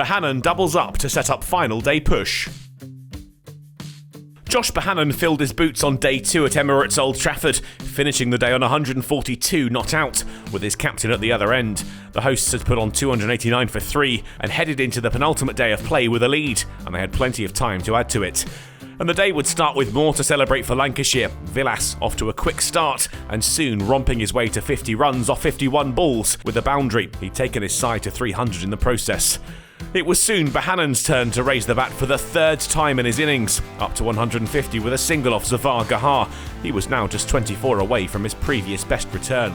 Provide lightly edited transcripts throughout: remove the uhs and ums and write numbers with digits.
Bohannon doubles up to set up final day push. Josh Bohannon filled his boots on day 2 at Emirates Old Trafford, finishing the day on 142 not out, with his captain at the other end. The hosts had put on 289 for 3 and headed into the penultimate day of play with a lead, and they had plenty of time to add to it. And the day would start with more to celebrate for Lancashire. Villas off to a quick start and soon romping his way to 50 runs off 51 balls with a boundary. He'd taken his side to 300 in the process. It was soon Bohannon's turn to raise the bat for the 3rd time in his innings, up to 150 with a single off Zafar Gahar. He was now just 24 away from his previous best return.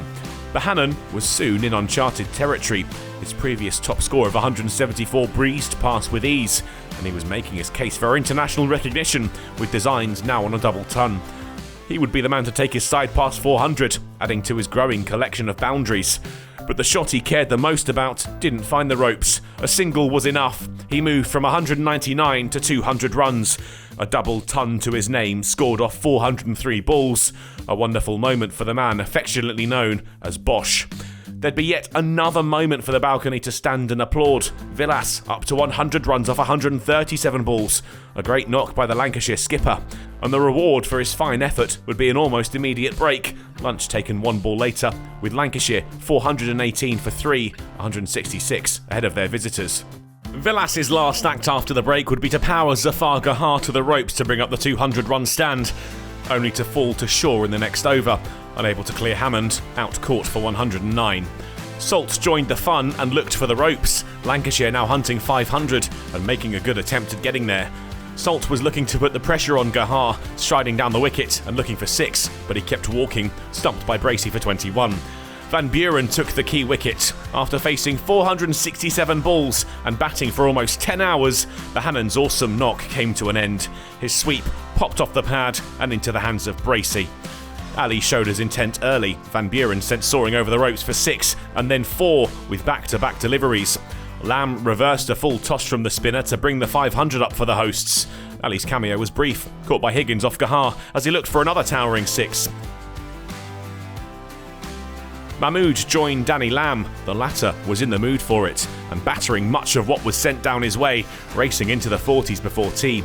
Bohannon was soon in uncharted territory. His previous top score of 174 breezed past with ease, and he was making his case for international recognition, with designs now on a double ton. He would be the man to take his side past 400, adding to his growing collection of boundaries. But the shot he cared the most about didn't find the ropes. A single was enough. He moved from 199 to 200 runs. A double ton to his name, scored off 403 balls. A wonderful moment for the man affectionately known as Bosch. There'd be yet another moment for the balcony to stand and applaud. Villas up to 100 runs off 137 balls. A great knock by the Lancashire skipper. And the reward for his fine effort would be an almost immediate break. Lunch taken 1 ball later, with Lancashire 418 for 3, 166 ahead of their visitors. Villas's last act after the break would be to power Zafar Gahar to the ropes to bring up the 200-run stand, only to fall to shore in the next over, unable to clear Hammond, out caught for 109. Salt joined the fun and looked for the ropes, Lancashire now hunting 500 and making a good attempt at getting there. Salt was looking to put the pressure on Gahar, striding down the wicket and looking for 6, but he kept walking, stumped by Bracey for 21. Van Buren took the key wicket. After facing 467 balls and batting for almost 10 hours, Bohannon's awesome knock came to an end. His sweep popped off the pad and into the hands of Bracey. Ali showed his intent early. Van Buren sent soaring over the ropes for 6 and then 4 with back-to-back deliveries. Lamb reversed a full toss from the spinner to bring the 500 up for the hosts. Ali's cameo was brief, caught by Higgins off Gahar as he looked for another towering 6. Mahmood joined Danny Lamb. The latter was in the mood for it and battering much of what was sent down his way, racing into the 40s before tea.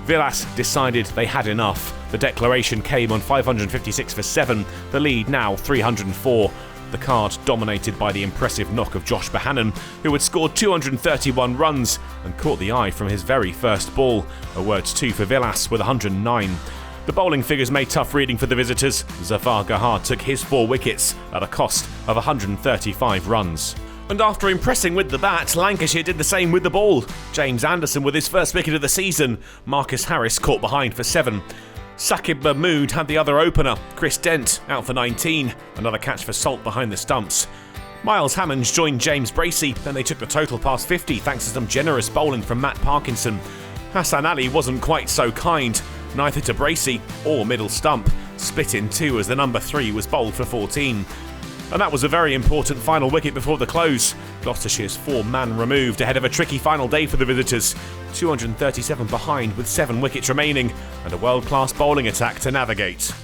Villas decided they had enough. The declaration came on 556 for 7, the lead now 304. The card dominated by the impressive knock of Josh Bohannon, who had scored 231 runs and caught the eye from his very first ball, a words 2 for Villas with 109. The bowling figures made tough reading for the visitors. Zafar Gahar took his 4 wickets at a cost of 135 runs. And after impressing with the bat, Lancashire did the same with the ball. James Anderson with his first wicket of the season. Marcus Harris caught behind for 7. Saqib Mahmood had the other opener. Chris Dent out for 19. Another catch for Salt behind the stumps. Miles Hammonds joined James Bracey, then they took the total past 50 thanks to some generous bowling from Matt Parkinson. Hassan Ali wasn't quite so kind, neither to Bracey or middle stump. Split in 2 as the number 3 was bowled for 14. And that was a very important final wicket before the close. Gloucestershire's 4-man removed ahead of a tricky final day for the visitors. 237 behind with 7 wickets remaining and a world-class bowling attack to navigate.